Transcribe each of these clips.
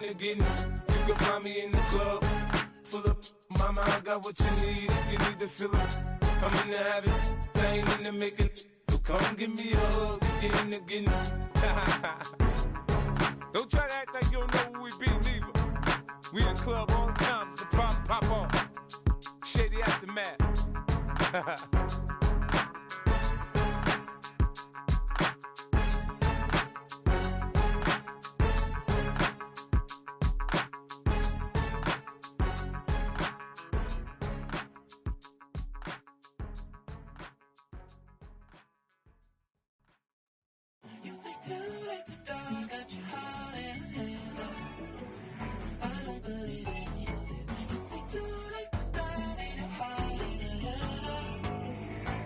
You can find me in the club, full of mama, I got what you need if you need to fill it. I'm in the habit, I ain't in the make it. So come give me a hug, get in the getting. Don't try to act like you don't know who we be, neither. We in the club all the time, it's a problem, pop on. Shady Aftermath. Too late to start, got your heart in hands. I don't believe any of it. You say too late to start, ain't your heart in hands.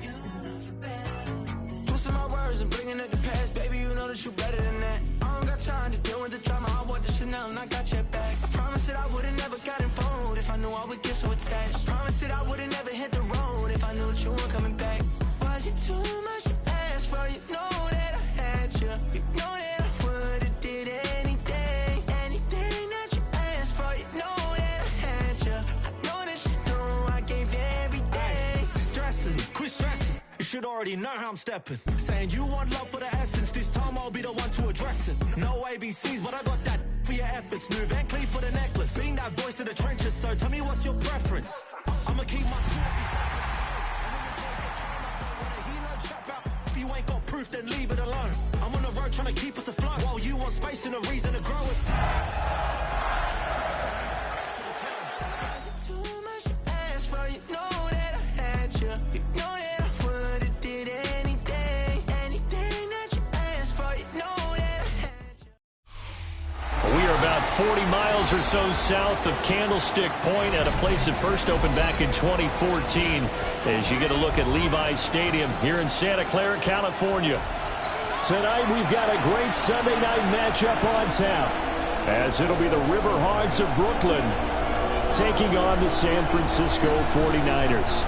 You know you're better than this. Twisting my words and bringing it to pass, baby, you know that you better than that. I don't got time to deal with the drama, I want the Chanel and I got your back. I promised that I would've never gotten phoned if I knew I would get so attached. I promised that I would've never hit the road if I knew that you weren't coming back. Was it too much to ask for? You know that I had you. You know that I would've did anything that you asked for. You know that I had you. I know that you know I gave everything. Stressing, quit stressing. You should already know how I'm stepping. Saying you want love for the essence. This time I'll be the one to address it. No ABCs, but I got that for your efforts. New Van Cleef for the necklace. Being that voice in the trenches, so tell me what's your preference. I'ma keep my if you ain't got proof, then leave it alone. I'm on the road trying to keep us afloat, while you want space and a reason to grow it. Too much to ask for, you know that I had you. You know that I would've did anything that you asked for. You know that I had you. We are about 40 miles or so south of Candlestick Point at a place that first opened back in 2014 as you get a look at Levi's Stadium here in Santa Clara, California. Tonight we've got a great Sunday night matchup on tap as it'll be the Riverhogs of Brooklyn taking on the San Francisco 49ers.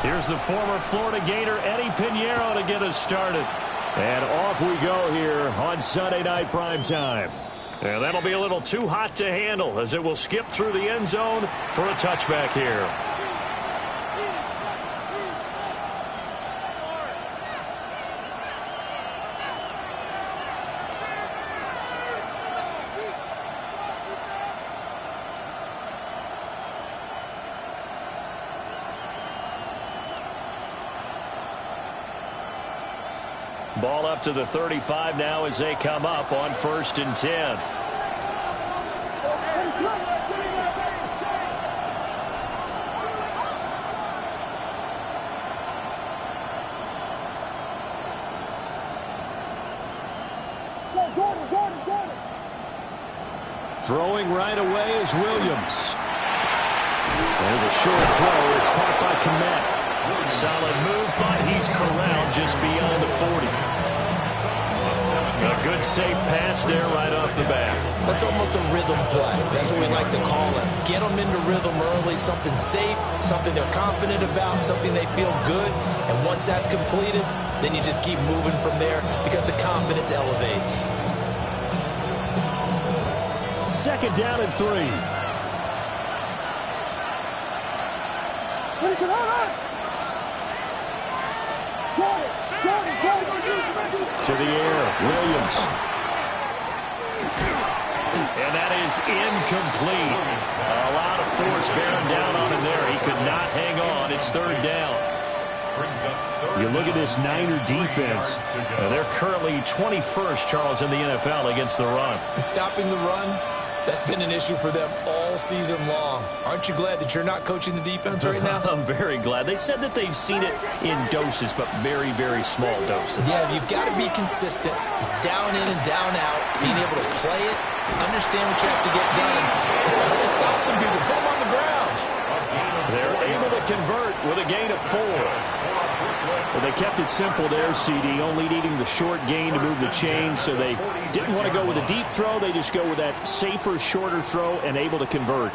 Here's the former Florida Gator Eddie Pinheiro to get us started. And off we go here on Sunday Night Primetime. And that'll be a little too hot to handle as it will skip through the end zone for a touchback here. Ball up to the 35 now as they come up on 1st and 10. Throwing right away is Williams. There's a short throw. It's caught by Kmet. Solid move, but he's corralled just beyond the 40. A good safe pass there right off the bat. That's almost a rhythm play. That's what we like to call it. Get them into rhythm early, something safe, something they're confident about, something they feel good. And once that's completed, then you just keep moving from there because the confidence elevates. 2nd down and 3. To the air, Williams. And that is incomplete. A lot of force bearing down on him there. He could not hang on. It's 3rd down. You look at this Niner defense. They're currently 21st, Charles, in the NFL against the run. And stopping the run, that's been an issue for them all season long. Aren't you glad that you're not coaching the defense right now? I'm very glad. They said that they've seen it in doses, but very, very small doses. Yeah, you've got to be consistent. It's down in and down out. Being able to play it, understand what you have to get done. And finally stop some people. Put them on the ground. They're able to convert with a gain of 4. Well, they kept it simple there, CD, only needing the short gain to move the chain, so they didn't want to go with a deep throw. They just go with that safer, shorter throw and able to convert.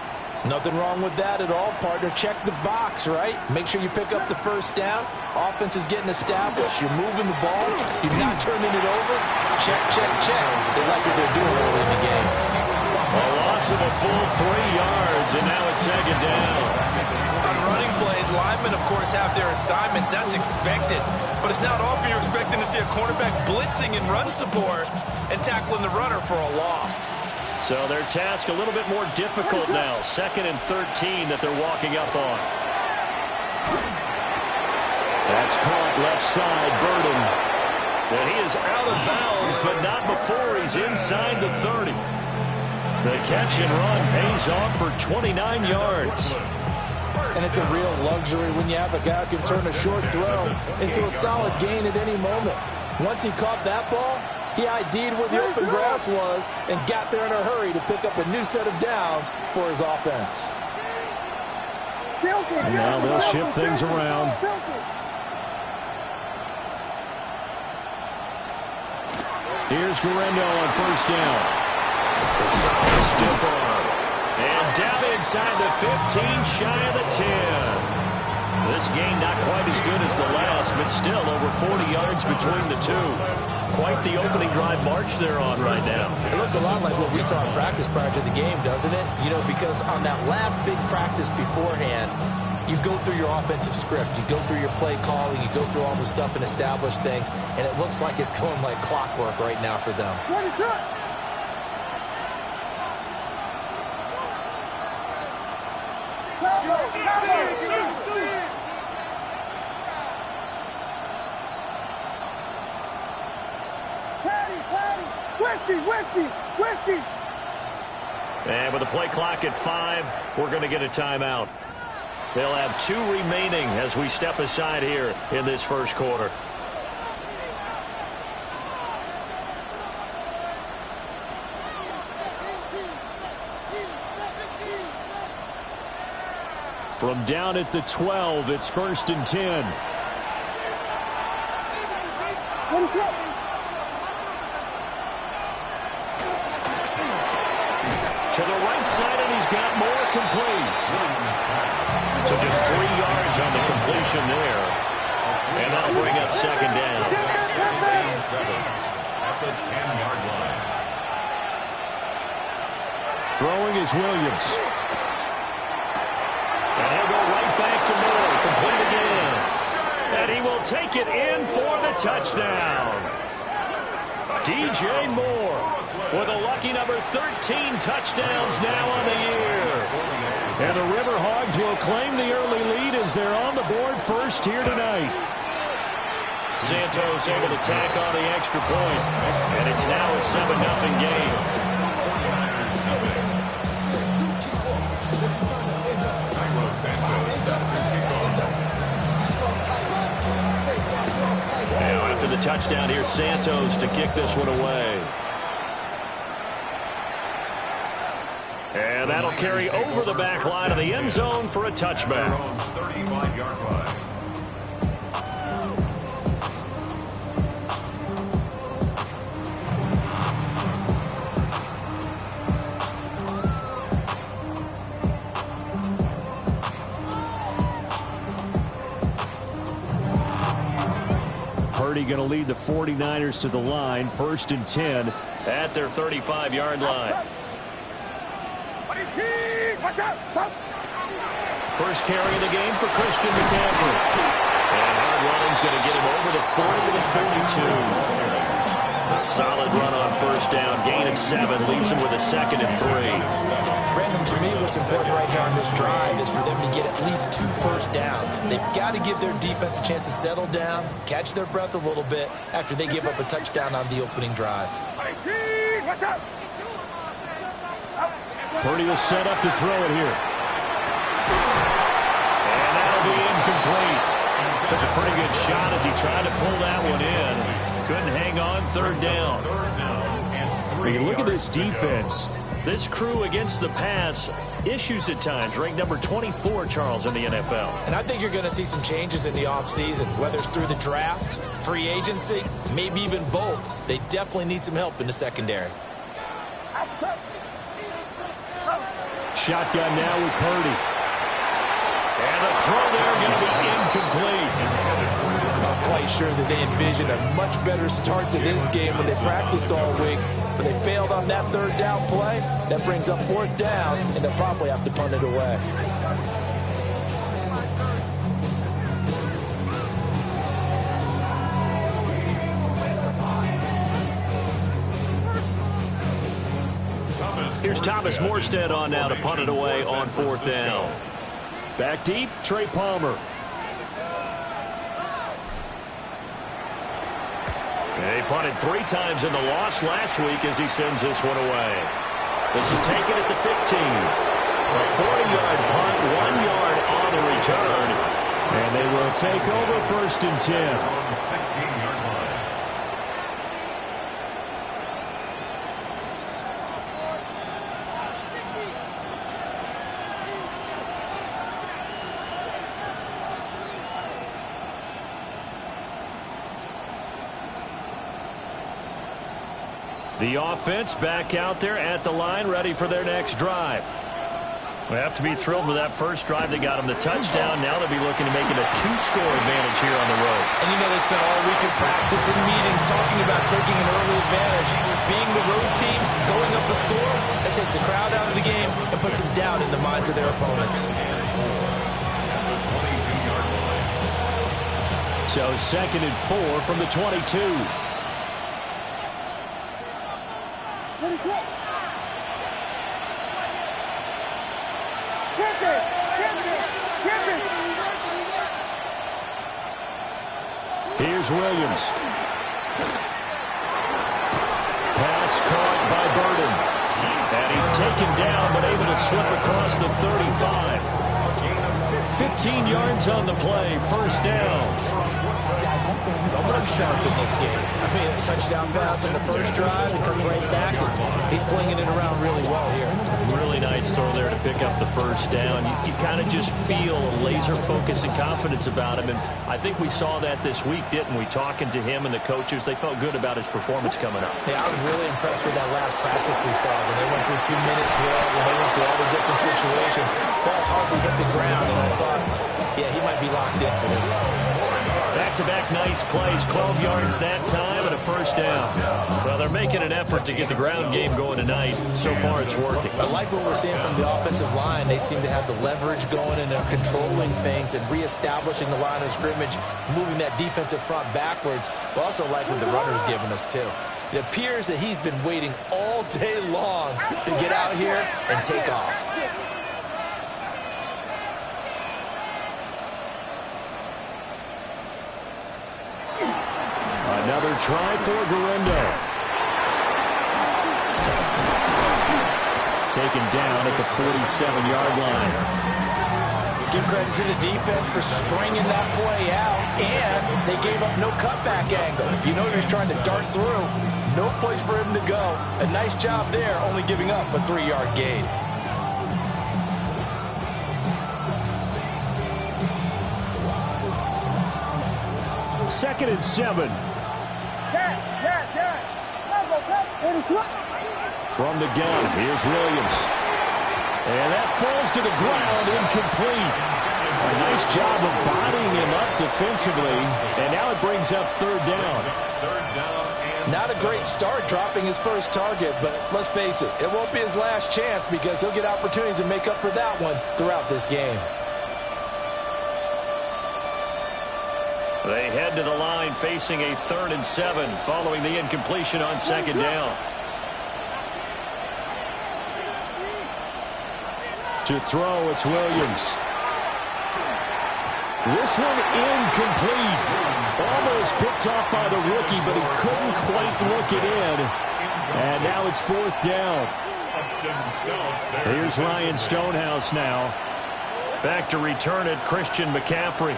Nothing wrong with that at all, partner. Check the box, right? Make sure you pick up the first down. Offense is getting established. You're moving the ball. You're not turning it over. Check, check, check. They like what they're doing early in the game. A loss of a full 3 yards, and now it's second down. On running plays, linemen, of course, have their assignments. That's expected. But it's not often you're expecting to see a cornerback blitzing in run support and tackling the runner for a loss. So their task a little bit more difficult now. 2nd and 13 that they're walking up on. That's caught left side, Burden. And he is out of bounds, but not before he's inside the 30. The catch and run pays off for 29 yards. And it's a real luxury when you have a guy who can turn a short throw into a solid gain at any moment. Once he caught that ball, he ID'd where the open grass was and got there in a hurry to pick up a new set of downs for his offense. And now they'll shift things around. Here's Guerrero on first down. A solid stiff arm. And down inside the 15, shy of the 10. This game not quite as good as the last, but still over 40 yards between the two. Quite the opening drive march they're on right now. It looks a lot like what we saw in practice prior to the game, doesn't it? You know, because on that last big practice beforehand, you go through your offensive script. You go through your play calling. You go through all the stuff and establish things. And it looks like it's going like clockwork right now for them. What is up? Whiskey! And with the play clock at 5, we're going to get a timeout. They'll have 2 remaining as we step aside here in this first quarter. From down at the 12, it's 1st and 10. What is up? To the right side, and he's got more complete. So just 3 yards on the completion there. And that'll bring up second down. At the 10-yard line. Throwing is Williams. And he'll go right back to Moore. Complete again. And he will take it in for the touchdown. DJ Moore with a lucky number 13 touchdowns now on the year. And the Riverhogs will claim the early lead as they're on the board first here tonight. Santos able to tack on the extra point. And it's now a 7-0 game. Now after the touchdown, here's Santos to kick this one away. And that'll carry over the back line of the end zone for a touchback. 35-yard line. Purdy going to lead the 49ers to the line. 1st and 10 at their 35-yard line. First carry of the game for Christian McCaffrey. And hard running's going to get him over the 40 to the 42. A solid run on first down. Gain of 7 leaves him with a 2nd and 3. Brandon, to me, what's important right here on this drive is for them to get at least 2 first downs. They've got to give their defense a chance to settle down, catch their breath a little bit after they give up a touchdown on the opening drive. Purdy will set up to throw it here. And that'll be incomplete. Took a pretty good shot as he tried to pull that one in. Couldn't hang on. 3rd down. When you look at this defense, this crew against the pass, issues at times. Ranked number 24, Charles, in the NFL. And I think you're going to see some changes in the offseason, whether it's through the draft, free agency, maybe even both. They definitely need some help in the secondary. shotgun now with Purdy. And the throw there going to be incomplete. I'm quite sure that they envisioned a much better start to this game when they practiced all week. But they failed on that third down play. That brings up fourth down, and they'll probably have to punt it away. Here's Thomas Morstead on now to punt it away on fourth down. Back deep, Trey Palmer. He punted 3 times in the loss last week as he sends this one away. This is taken at the 15. A 40-yard punt, 1 yard on the return. And they will take over first and 10. On the 16-yard line. The offense back out there at the line, ready for their next drive. They have to be thrilled with that first drive. They got them the touchdown. Now they'll be looking to make it a 2-score advantage here on the road. And you know they spent all week in practice and meetings talking about taking an early advantage. Being the road team, going up a score, that takes the crowd out of the game and puts some doubt in the minds of their opponents. So 2nd and 4 from the 22. What is it? Here's Williams. Pass caught by Burden. And he's taken down but able to slip across the 35. 15 yards on the play. First down. Someone sharp in this game. I mean, a touchdown pass on the first drive and comes right back. And he's flinging it around really well here. Really nice throw there to pick up the first down. You kind of just feel a laser focus and confidence about him. And I think we saw that this week, didn't we? Talking to him and the coaches, they felt good about his performance coming up. Yeah, I was really impressed with that last practice we saw when they went through 2-minute drill, when they went through all the different situations. Ball hardly hit the ground, and I thought, yeah, he might be locked in for this one. Back-to-back nice plays, 12 yards that time and a first down. Well, they're making an effort to get the ground game going tonight. So far, it's working. I like what we're seeing from the offensive line. They seem to have the leverage going, and they're controlling things and reestablishing the line of scrimmage, moving that defensive front backwards, but also like what the runner's giving us, too. It appears that he's been waiting all day long to get out here and take off. Another try for Guerrero. Taken down at the 47-yard line. Give credit to the defense for stringing that play out, and they gave up no cutback angle. You know he was trying to dart through. No place for him to go. A nice job there, only giving up a 3-yard gain. Second and 7. From the gun, here's Williams. And that falls to the ground, incomplete. A nice job of bodying him up defensively. And now it brings up third down. Not a great start dropping his first target, but let's face it, it won't be his last chance because he'll get opportunities to make up for that one throughout this game. They head to the line facing a 3rd and 7 following the incompletion on second down. To throw, it's Williams. This one incomplete. Almost picked off by the rookie, but he couldn't quite look it in. And now it's 4th down. Here's Ryan Stonehouse now. Back to return it, Christian McCaffrey.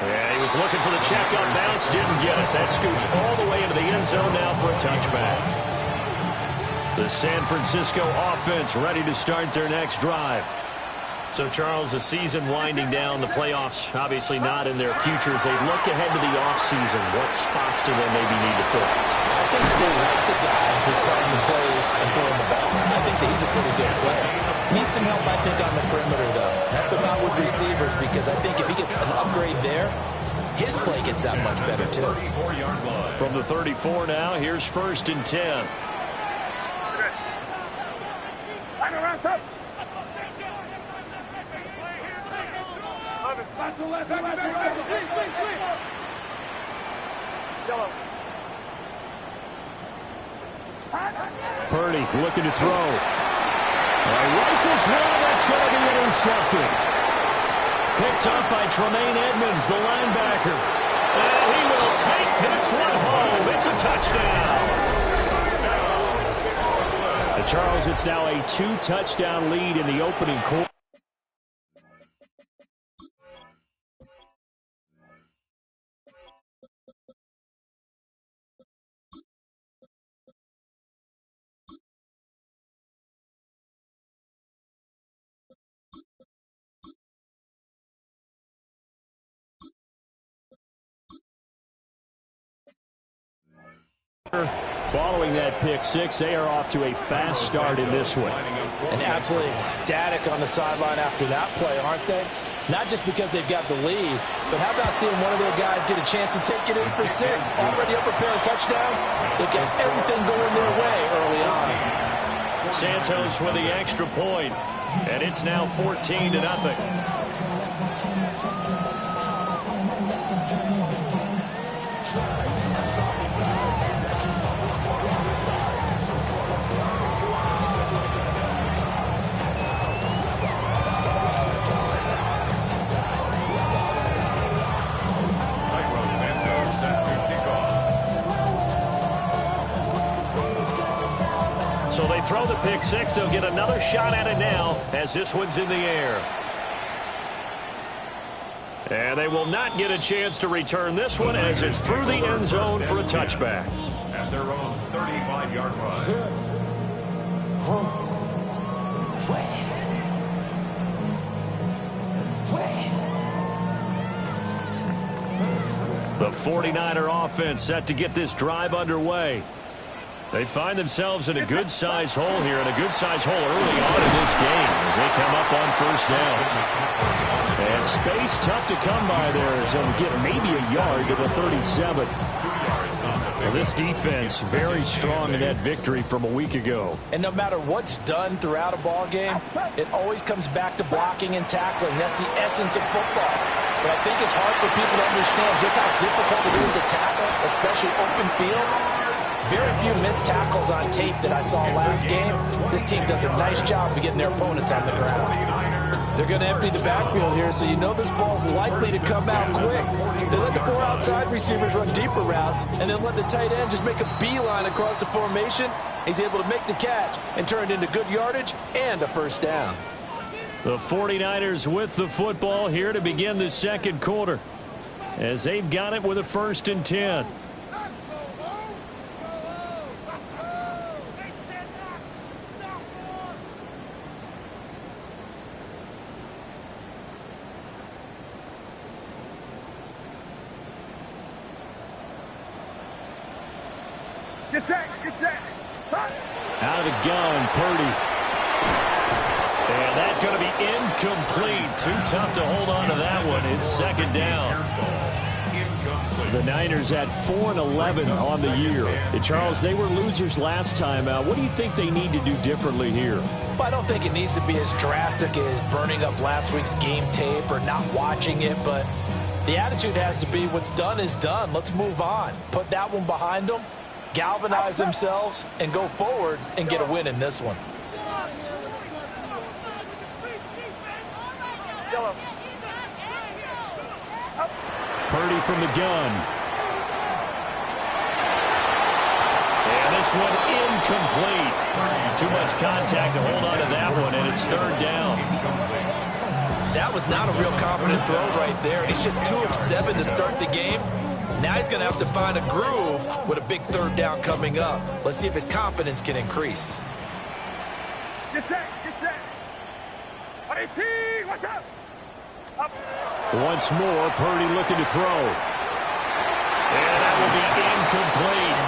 Yeah, he was looking for the check up bounce, didn't get it. That scoots all the way into the end zone now for a touchback. The San Francisco offense ready to start their next drive. So, Charles, the season winding down, the playoffs obviously not in their future. As they look ahead to the offseason, what spots do they maybe need to fill? I think they like the guy who's calling the plays and throwing the ball. I think that he's a pretty good player. Needs some help, I think, on the perimeter, though. Help him out with receivers, because I think if he gets an upgrade there, his play gets that much better, too. From the 34 now, here's 1st and 10. Purdy looking to throw. Rifles one, that's going to be intercepted. Picked up by Tremaine Edmonds, the linebacker. And he will take this one home. It's a touchdown. Charles, it's now a 2-touchdown lead in the opening quarter. Following that pick six, they are off to a fast start in this one. And absolutely ecstatic on the sideline after that play, aren't they? Not just because they've got the lead, but how about seeing one of their guys get a chance to take it in for 6? Already up a pair of touchdowns. They've got everything going their way early on. Santos with the extra point, and it's now 14-0. So they throw the pick six. They'll get another shot at it now as this one's in the air. And they will not get a chance to return this one as it's through the end zone for a touchback. At their own 35-yard line. The 49er offense set to get this drive underway. They find themselves in a good-sized hole here, and a good-sized hole early on in this game as they come up on 1st down. And space tough to come by there as they'll get maybe a yard to the 37. Well, this defense very strong in that victory from a week ago. And no matter what's done throughout a ball game, it always comes back to blocking and tackling. That's the essence of football. But I think it's hard for people to understand just how difficult it is to tackle, especially open field. Very few missed tackles on tape that I saw last game. This team does a nice job of getting their opponents on the ground. They're going to empty the backfield here, so you know this ball's likely to come out quick. They let the 4 outside receivers run deeper routes, and then let the tight end just make a beeline across the formation. He's able to make the catch and turn it into good yardage and a 1st down. The 49ers with the football here to begin the second quarter as they've got it with a 1st and 10. Get set, get set. Out of the gun, Purdy. And that's going to be incomplete. Too tough to hold on to that one. It's 2nd down. The Niners at 4-11 on the year. And Charles, they were losers last time out. What do you think they need to do differently here? Well, I don't think it needs to be as drastic as burning up last week's game tape or not watching it, but the attitude has to be what's done is done. Let's move on. Put that one behind them, galvanize themselves, and go forward and get a win in this one. Purdy from the gun. And this one incomplete. Too much contact to hold on to that one, and it's 3rd down. That was not a real confident throw right there. He's just 2 of 7 to start the game. Now he's going to have to find a groove with a big 3rd down coming up. Let's see if his confidence can increase. Get set, get set. Watch out! Up. Once more, Purdy looking to throw. And that will be incomplete.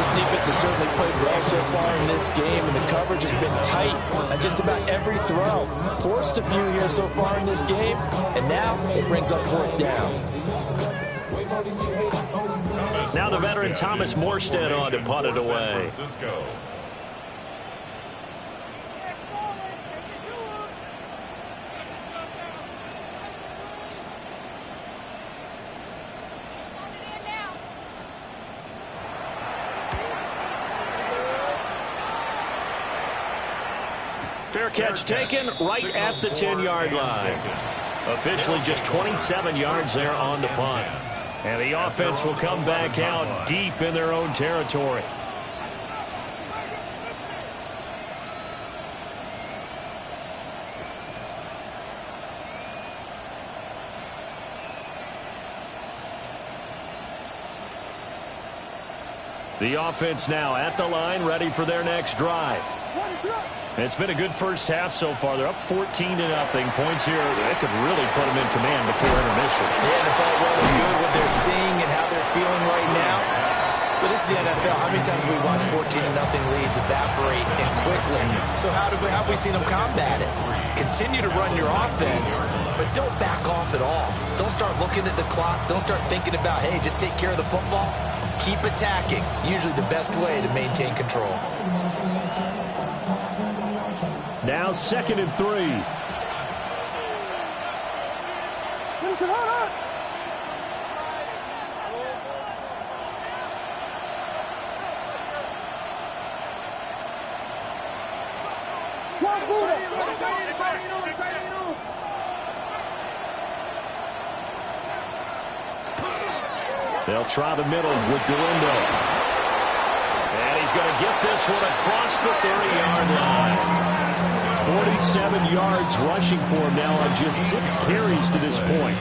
This defense has certainly played well so far in this game, and the coverage has been tight on just about every throw. Forced a few here so far in this game, and now it brings up fourth down. Now the veteran Thomas Morstead on to punt it away. Fair catch taken right at the 10-yard line. Officially just 27 yards there on the punt. And the offense will come back out deep in their own territory. The offense now at the line, ready for their next drive. It's been a good first half so far. They're up 14-0. Points here that could really put them in command before intermission. Yeah, and it's all well and good what they're seeing and how they're feeling right now. But this is the NFL. How many times have we watched 14-0 leads evaporate and quickly? So how have we seen them combat it? Continue to run your offense, but don't back off at all. Don't start looking at the clock. Don't start thinking about, hey, just take care of the football. Keep attacking. Usually the best way to maintain control. Now 2nd and 3. They'll try the middle with Galindo. And he's going to get this one across the 30-yard line. 47 yards rushing for him now on just 6 carries to this point.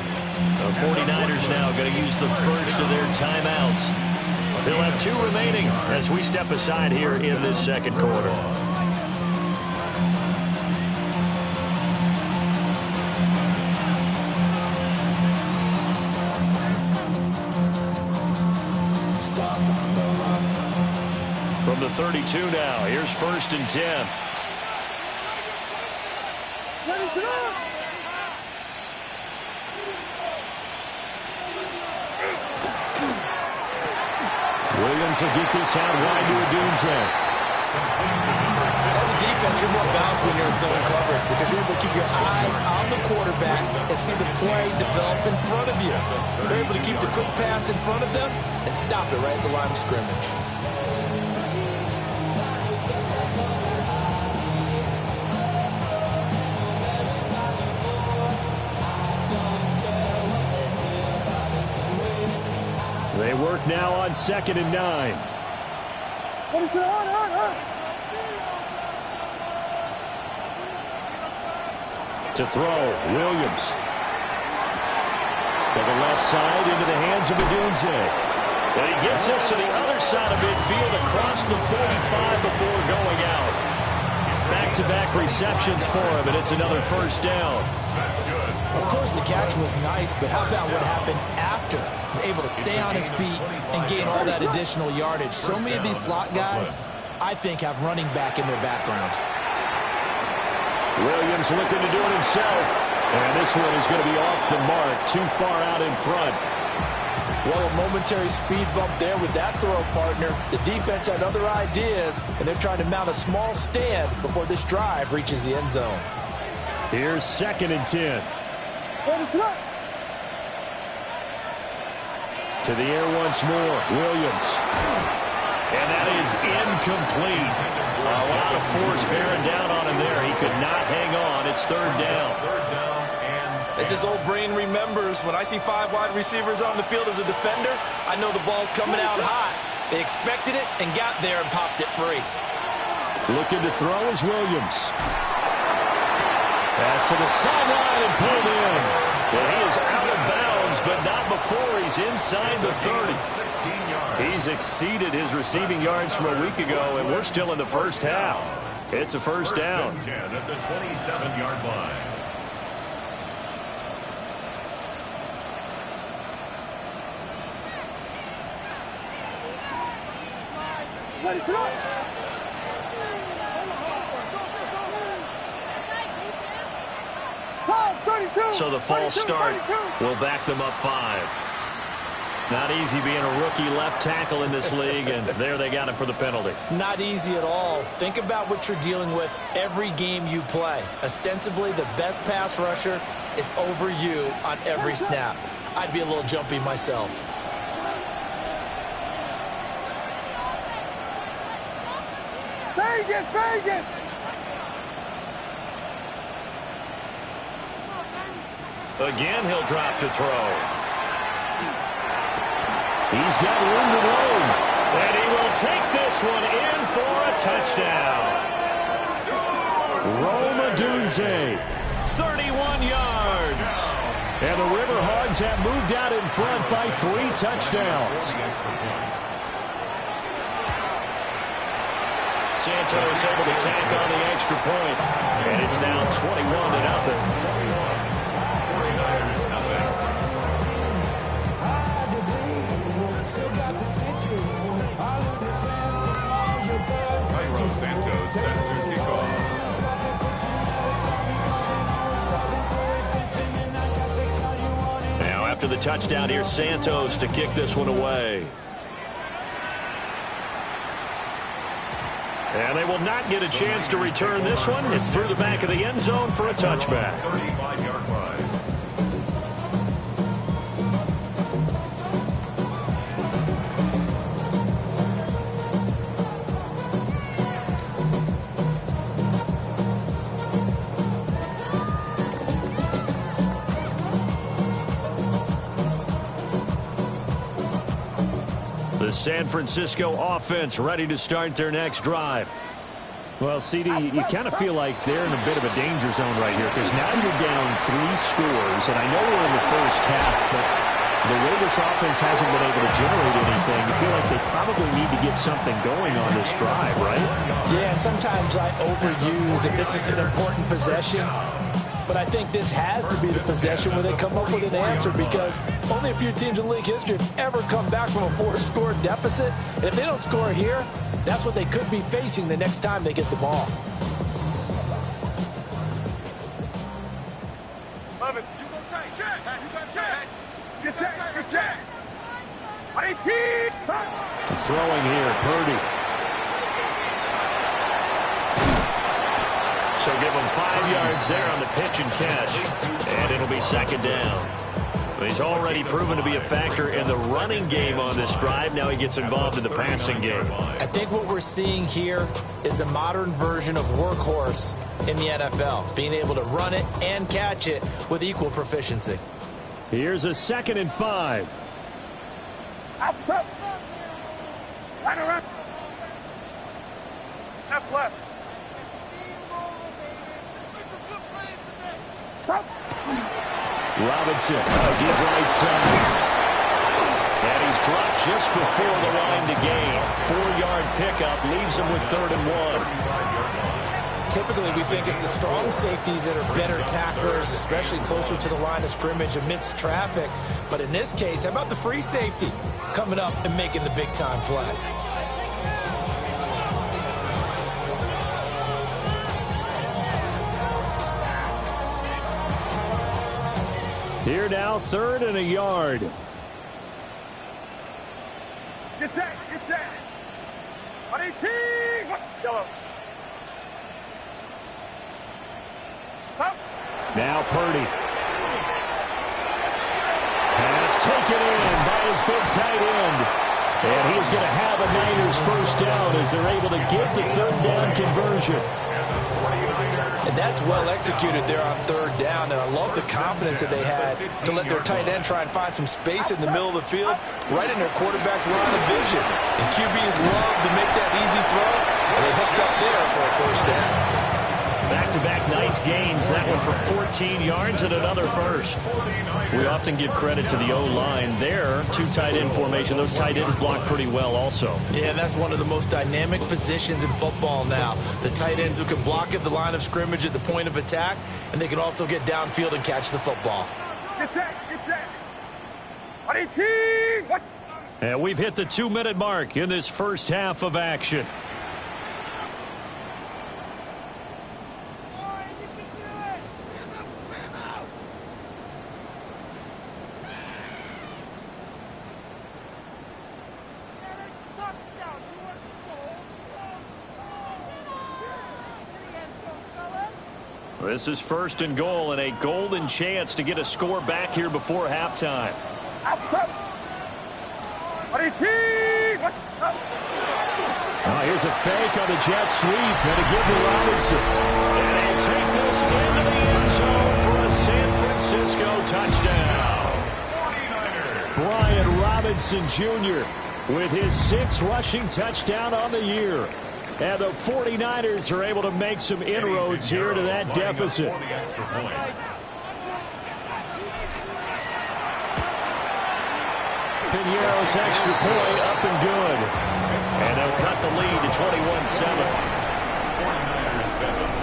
The 49ers now going to use the first of their timeouts. They'll have 2 remaining as we step aside here in this second quarter. From the 32 now, here's 1st and 10. Williams will get this out wide to Odunze. As a defense, you're more balanced when you're in zone coverage because you're able to keep your eyes on the quarterback and see the play develop in front of you. They're able to keep the quick pass in front of them and stop it right at the line of scrimmage. They work now on 2nd and 9. To throw, Williams. To the left side, into the hands of Odunze. And he gets us to the other side of midfield across the 45 before going out. Back-to-back receptions for him, and it's another first down. Of course, the catch was nice, but how about what happened after? Able to stay on his feet and gain all that additional yardage. So many of these slot guys, I think, have running back in their background. Williams looking to do it himself. And this one is going to be off the mark, too far out in front. Well, a momentary speed bump there with that throw, partner. The defense had other ideas, and they're trying to mount a small stand before this drive reaches the end zone. Here's 2nd and 10. To the air once more, Williams. And that is incomplete. A lot of force bearing down on him there. He could not hang on. It's 3rd down. As his old brain remembers, when I see 5 wide receivers on the field as a defender, I know the ball's coming out high. They expected it and got there and popped it free. Looking to throw is Williams. Pass to the sideline and pulled in. And he is out of bounds, but not before he's inside the 30. He's exceeded his receiving yards from a week ago, and we're still in the first half. It's a first down. First and 10 at the 27-yard line. So the false start will back them up 5. Not easy being a rookie left tackle in this league, and there they got him for the penalty. Not easy at all. Think about what you're dealing with every game you play. Ostensibly, the best pass rusher is over you on every snap. I'd be a little jumpy myself. Vegas! Again, he'll drop to throw. He's got room to roam. And he will take this one in for a touchdown. Roma Dunze, 31 yards. And the Riverhogs have moved out in front by 3 touchdowns. Santos able to tack on the extra point. And it's now 21-0. Santos set to kick off. Now after the touchdown, here's Santos to kick this one away. And they will not get a chance to return this one. It's through the back of the end zone for a touchback. 35-yard line. The San Francisco offense ready to start their next drive. Well, CD, you kind of feel like they're in a bit of a danger zone right here because now you're down 3 scores, and I know we're in the first half, but the way this offense hasn't been able to generate anything, you feel like they probably need to get something going on this drive, right? Yeah, and sometimes I overuse if this is an important possession. But I think this has to be the possession where they come up with an answer because only a few teams in league history have ever come back from a 4-score deficit. And if they don't score here, that's what they could be facing the next time they get the ball. Love it. You go tight. Check. You got check. Get set. Get set. 18. Throwing here, Purdy. So give him 5 yards there on the pitch and catch. And it'll be second down. He's already proven to be a factor in the running game on this drive. Now he gets involved in the passing game. I think what we're seeing here is the modern version of workhorse in the NFL. Being able to run it and catch it with equal proficiency. Here's a 2nd and 5. Outside. Right around. Left, left. Stop. Robinson, give right side. And he's dropped just before the line to gain. 4-yard pickup leaves him with 3rd and 1. Typically, we think it's the strong safeties that are better tacklers, especially closer to the line of scrimmage amidst traffic. But in this case, how about the free safety coming up and making the big-time play? Here now, 3rd and a yard. Get set. Get set. 18. Watch yellow. Stop. Now Purdy. Pass taken in by his big tight end. And he's going to have a Niners first down as they're able to get the 3rd down conversion. And that's well executed there on 3rd down. And I love the confidence that they had to let their tight end try and find some space in the middle of the field, right in their quarterback's line of vision. And QBs love to make that easy throw, and they hooked up there for a first down. Back back-to-back nice gains. That one for 14 yards and another first. We often give credit to the O-line there. Two tight end formation. Those tight ends block pretty well also. Yeah, that's one of the most dynamic positions in football now. The tight ends who can block at the line of scrimmage at the point of attack, and they can also get downfield and catch the football. Get set, get set. And we've hit the 2-minute mark in this first half of action. This is 1st and goal and a golden chance to get a score back here before halftime. Oh, here's a fake on the jet sweep and a give to Robinson. And they take this into the end zone for a San Francisco touchdown. Brian Robinson Jr. with his 6th rushing touchdown on the year. And the 49ers are able to make some inroads here to that deficit. Pinheiro's extra point up and good. And they'll cut the lead to 21-7. 49ers 7.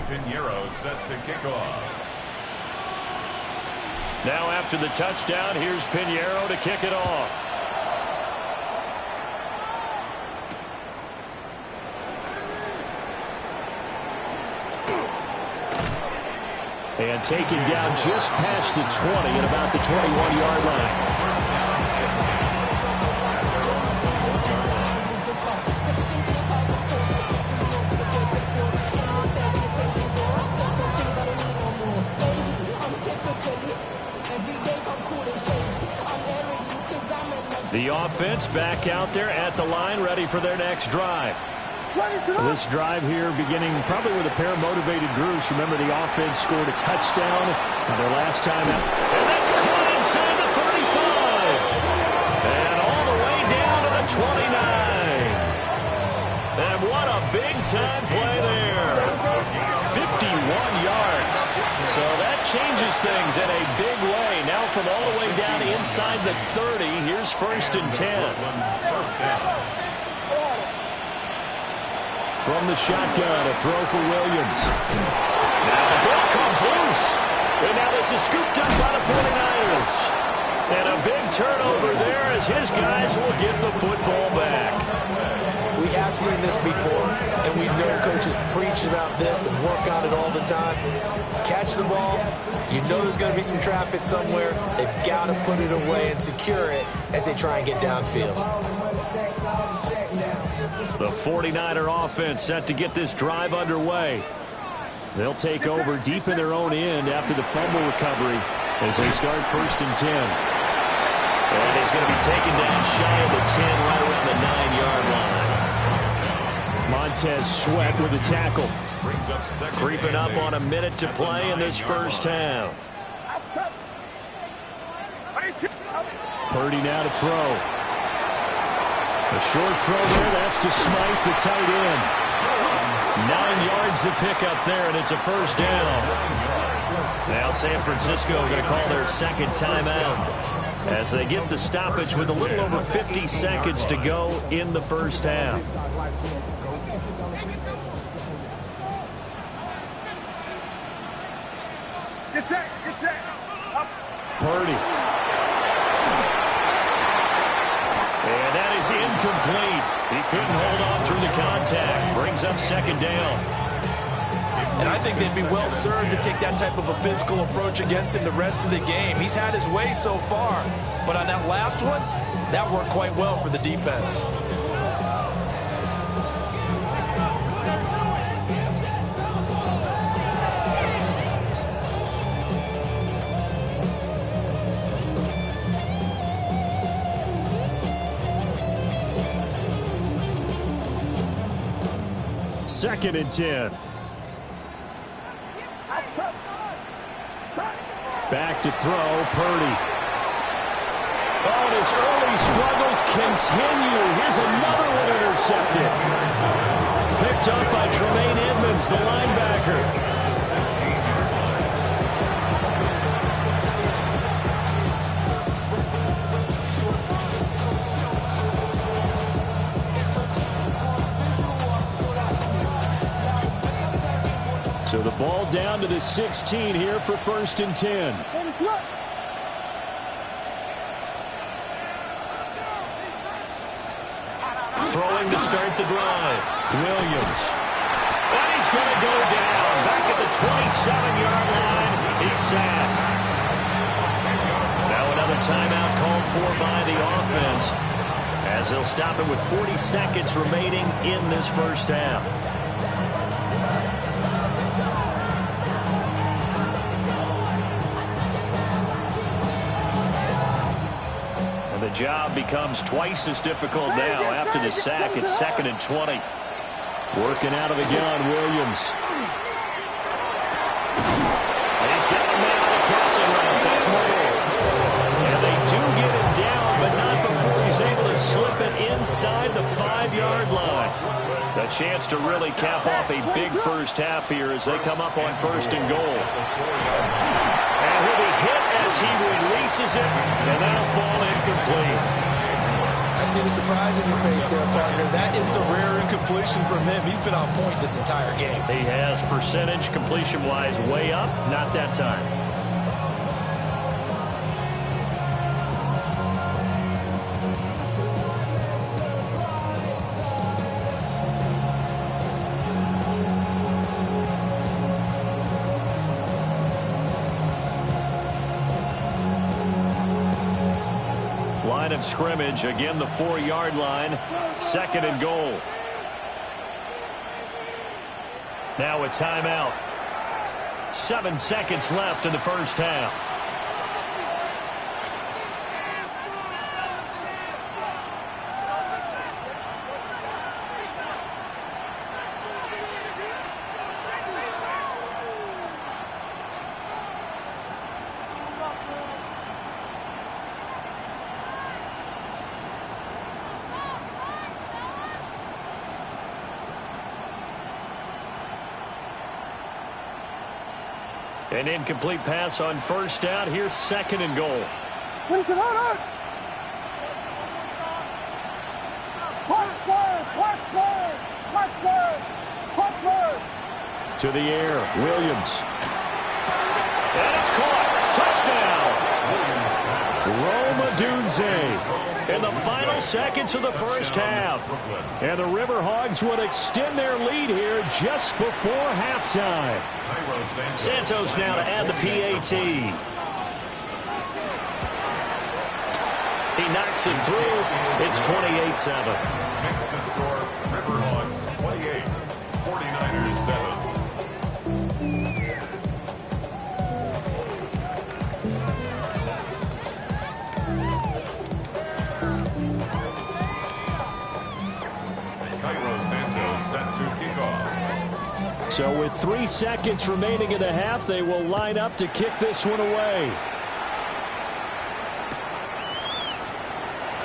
Pinheiro set to kick off. Now after the touchdown, here's Pinheiro to kick it off. And taken down just past the 20 at about the 21-yard line. The offense back out there at the line, ready for their next drive. This drive here beginning probably with a pair of motivated groups. Remember, the offense scored a touchdown on their last time out. And that's caught inside the 35. And all the way down to the 29. And what a big-time play there. 51 yards. So that changes things in a big way. Now from all the way down inside the 30, here's 1st and 10. From the shotgun, a throw for Williams. Now the ball comes loose. And now this is scooped up by the 49ers. And a big turnover there as his guys will get the football back. We have seen this before, and we know coaches preach about this and work on it all the time. Catch the ball. You know there's going to be some traffic somewhere. They've got to put it away and secure it as they try and get downfield. The 49er offense set to get this drive underway. They'll take over deep in their own end after the fumble recovery as they start 1st and 10. And he's going to be taken down shy of the 10 right around the 9-yard line. Montez Sweat with the tackle. Creeping up on a minute to play in this first half. Purdy now to throw. A short throw there. That's to Smythe, the tight end. 9 yards to pick up there, and it's a first down. Now San Francisco going to call their second timeout as they get the stoppage with a little over 50 seconds to go in the first half. Get set, up. Purdy. And that is incomplete. He couldn't hold on through the contact. Brings up 2nd down. And I think they'd be well served to take that type of a physical approach against him the rest of the game. He's had his way so far, but on that last one, that worked quite well for the defense. Second and 10. Back to throw, Purdy. Oh, and his early struggles continue. Here's another one intercepted. Picked up by Tremaine Edmonds, the linebacker. So the ball down to the 16 here for 1st and 10. Throwing to start the drive. Williams. And he's going to go down. Back at the 27-yard line. He's sacked. Now another timeout called for by the offense, as they'll stop it with 40 seconds remaining in this first half. The job becomes twice as difficult now after the sack. It's 2nd and 20. Working out of the gun, Williams. And he's got a man on the crossing route. That's more. And they do get him down, but not before he's able to slip it inside the 5-yard line. The chance to really cap off a big first half here as they come up on 1st and goal. And he'll be hit as he releases it, and that'll fall incomplete. I see the surprise in your face there, partner. That is a rare incompletion from him. He's been on point this entire game. He has percentage completion-wise way up, not that time. Line of scrimmage, again the 4-yard line, 2nd and goal. Now a timeout. 7 seconds left in the first half. An incomplete pass on 1st down. Here's 2nd and goal. To the air, Williams. And it's caught. Touchdown. Roma Dunze in the final seconds of the first half. And the Riverhogs would extend their lead here just before halftime. Santos now to add the PAT. He knocks it through. It's 28-7. Makes the score Riverhogs 28, 49ers 7. Set to kick off. So with 3 seconds remaining in the half, they will line up to kick this one away.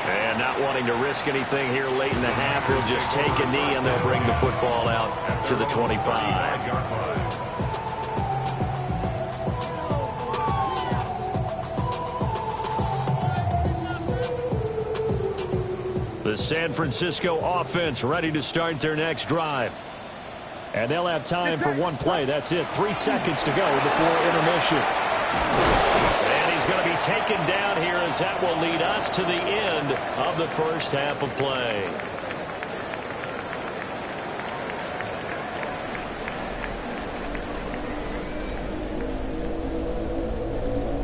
And not wanting to risk anything here late in the half, he'll just take a knee and they'll bring the football out to the 25. The San Francisco offense ready to start their next drive. And they'll have time for one play. That's it. 3 seconds to go before intermission. And he's going to be taken down here as that will lead us to the end of the first half of play.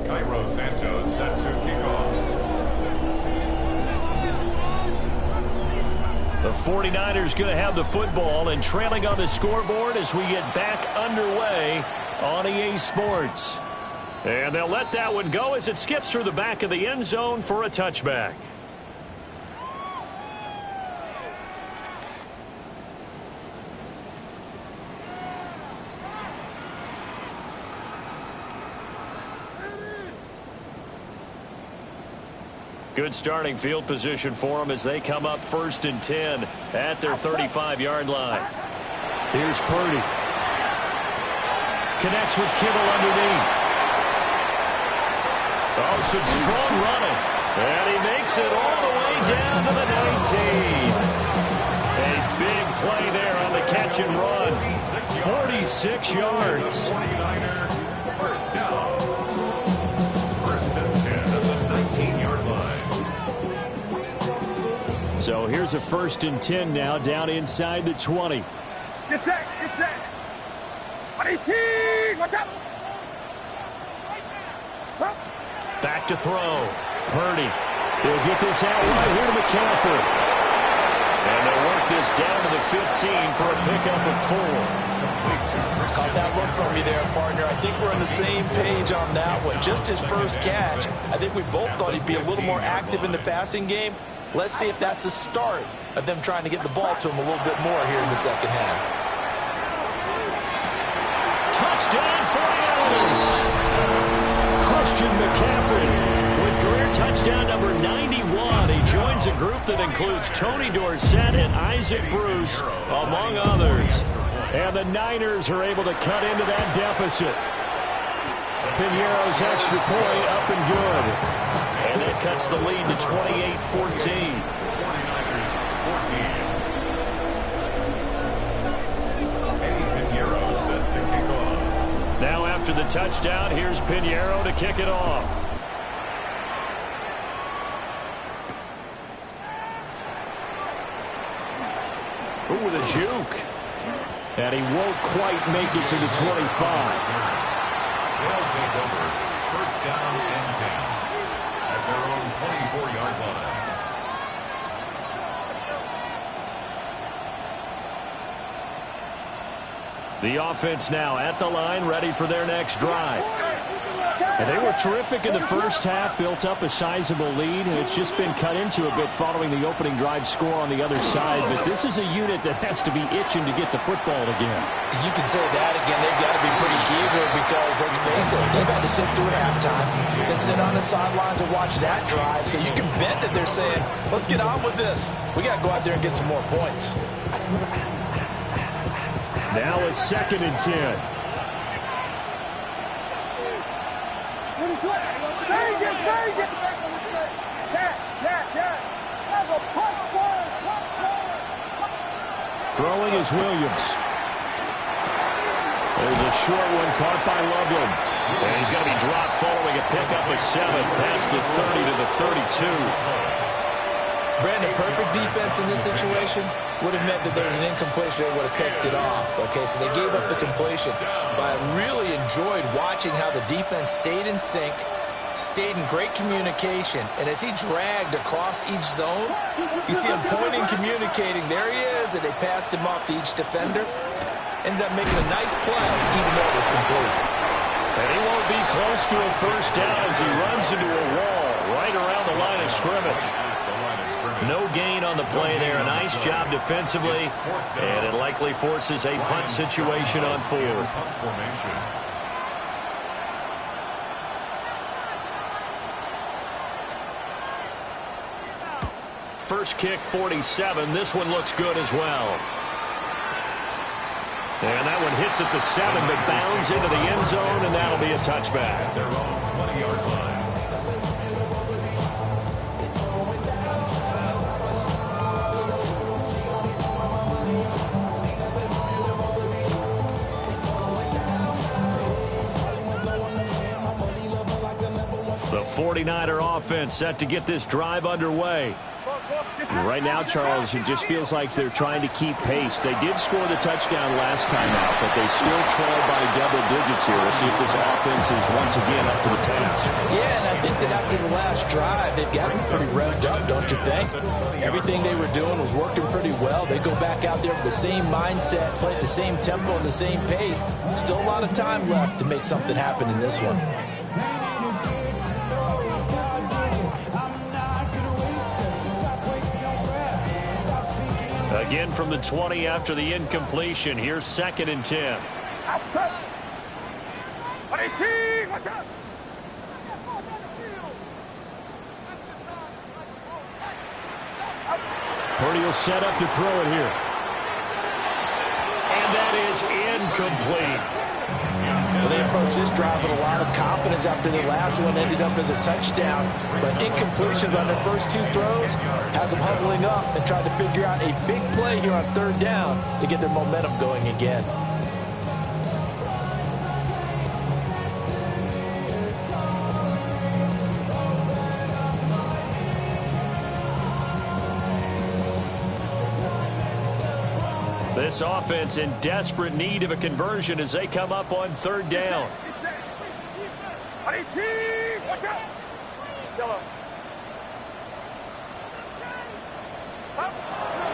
Cairo Santos set to kick off. The 49ers going to have the football and trailing on the scoreboard as we get back underway on EA Sports. And they'll let that one go as it skips through the back of the end zone for a touchback. Good starting field position for them as they come up 1st and 10 at their 35-yard line. Here's Purdy. Connects with Kittle underneath. Oh, some strong running. And he makes it all the way down to the 19. A big play there on the catch and run. 46 yards. 49er, first down. 1st and 10 at the 19-yard line. So here's a 1st and 10 now down inside the 20. Get set, get set. 18, watch out. Back to throw. Purdy. He'll get this out right here to McCaffrey. And they'll work this down to the 15 for a pickup of 4. Caught that look from you there, partner. I think we're on the same page on that one. Just his first catch. I think we both thought he'd be a little more active in the passing game. Let's see if that's the start of them trying to get the ball to him a little bit more here in the second half. Touchdown 49ers! Christian McCaffrey with career touchdown number 91. He joins a group that includes Tony Dorsett and Isaac Bruce, among others. And the Niners are able to cut into that deficit. Piñeiro's extra point up and good. And that cuts the lead to 28-14. Now after the touchdown, here's Piñeiro to kick it off. Ooh, with a juke. And he won't quite make it to the 25. They'll take over 1st down and 10 at their own 24-yard line. The offense now at the line, ready for their next drive. And they were terrific in the first half, built up a sizable lead, and it's just been cut into a bit following the opening drive score on the other side. But this is a unit that has to be itching to get the football again. You can say that again. They've got to be pretty eager because, let's face it, they've had to sit through halftime, then sit on the sidelines and watch that drive. So you can bet that they're saying, let's get on with this. We got to go out there and get some more points. Now a 2nd and 10. Throwing is Williams. There's a short one caught by Loveland. And he's going to be dropped following a pickup of 7 past the 30 to the 32. Brandon, perfect defense in this situation would have meant that there was an incompletion. They would have picked it off. Okay, so they gave up the completion. But I really enjoyed watching how the defense stayed in sync, stayed in great communication. And as he dragged across each zone, you see him pointing, communicating. There he is, and they passed him off to each defender. Ended up making a nice play, even though it was complete. And he won't be close to a 1st down as he runs into a wall right around the line of scrimmage. No gain on the play there. A nice job defensively, and it likely forces a punt situation on 4th. First kick, 47. This one looks good as well. And that one hits at the 7, but bounds into the end zone, and that'll be a touchback. Their own 20-yard line. The 49er offense set to get this drive underway. Right now, Charles, it just feels like they're trying to keep pace. They did score the touchdown last time out, but they still trail by double digits here. We'll see if this offense is once again up to the task. Yeah, and I think that after the last drive, they've got to be pretty revved up, don't you think? Everything they were doing was working pretty well. They go back out there with the same mindset, play at the same tempo and the same pace. Still a lot of time left to make something happen in this one. Again from the 20 after the incompletion. Here's 2nd and 10. Outside. 18, watch out. Purdy will set up to throw it here. And that is incomplete. Well, they approached this drive with a lot of confidence after the last one ended up as a touchdown. But incompletions on their first two throws has them huddling up and trying to figure out a big play here on third down to get their momentum going again. This offense in desperate need of a conversion as they come up on third down.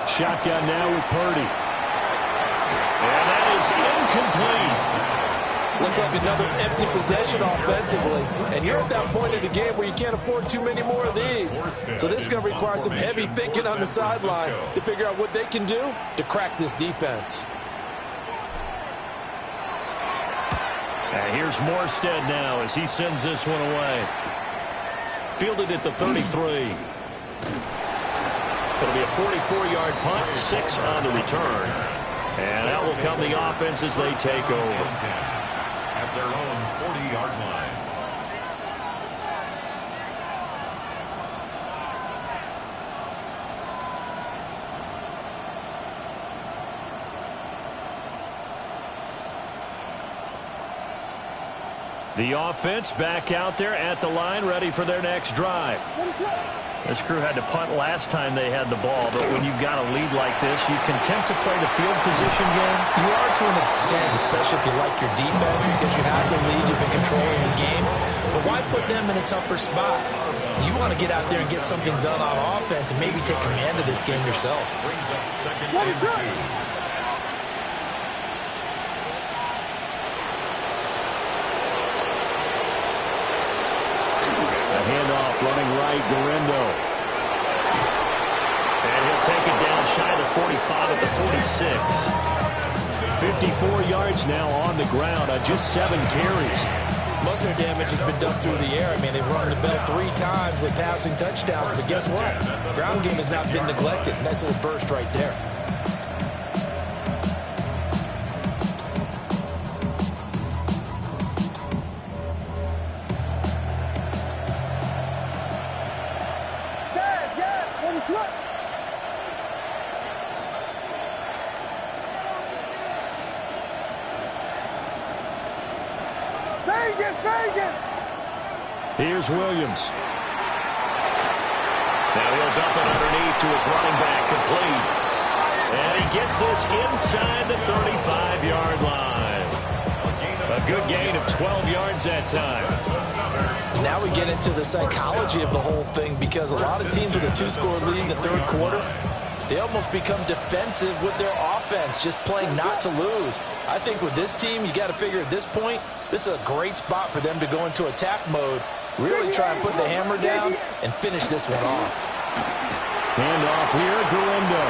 Shotgun now with Purdy. And that is incomplete. Looks like another empty possession offensively. And you're at that point in the game where you can't afford too many more of these. So this is going to require some heavy thinking on the sideline to figure out what they can do to crack this defense. And here's Morstead now as he sends this one away. Fielded at the 33. It'll be a 44-yard punt, 6 on the return. And that will come the offense as they take over. At their own 40-yard line. The offense back out there at the line, ready for their next drive. This crew had to punt last time they had the ball, but when you've got a lead like this, you content to play the field position game? You are to an extent, especially if you like your defense, because you have the lead, you've been controlling the game. But why put them in a tougher spot? You want to get out there and get something done on offense and maybe take command of this game yourself. Brings up second and 2. Handoff running right, Garendo. And he'll take it down shy of the 45 at the 46. 54 yards now on the ground on just 7 carries. Most of their damage has been done through the air. I mean, they've run the bell 3 times with passing touchdowns, but guess what? Ground game has not been neglected. Nice little burst right there. Here's Williams. Now he'll dump it underneath to his running back, complete. And he gets this inside the 35-yard line. A good gain of 12 yards that time. Now we get into the psychology of the whole thing, because a lot of teams with a 2-score lead in the third quarter, they almost become defensive with their offense, just playing not to lose. I think with this team, you got to figure at this point, this is a great spot for them to go into attack mode, really try and put the hammer down and finish this one off. Handoff here, Garendo.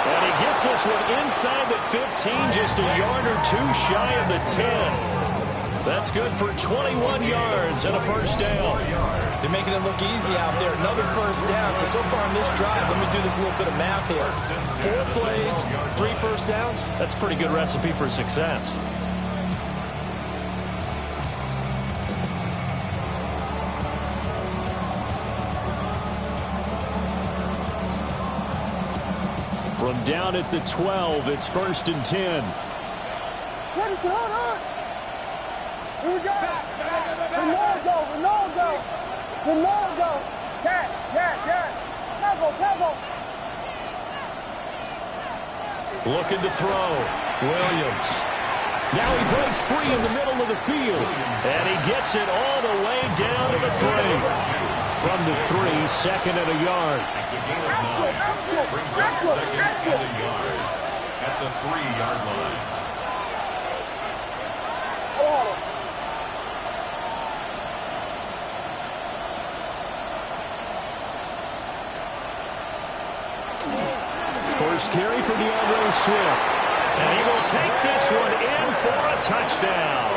And he gets this one inside the 15, just a yard or 2 shy of the 10. That's good for 21 yards and a first down. They're making it look easy out there. Another first down. So far on this drive, let me do this little bit of math here. 4 plays, 3 first downs. That's a pretty good recipe for success. From down at the 12, it's 1st and 10. What is on? Here we go. Ronaldo. Yes. Tackle. Looking to throw. Williams. Now he breaks free in the middle of the field. And he gets it all the way down to the 3. From the 3, 2nd and a yard. It's a gain of 9. Brings up 2nd and a yard at the 3-yard line. First carry for DeAndre Swift. And he will take this one in for a touchdown.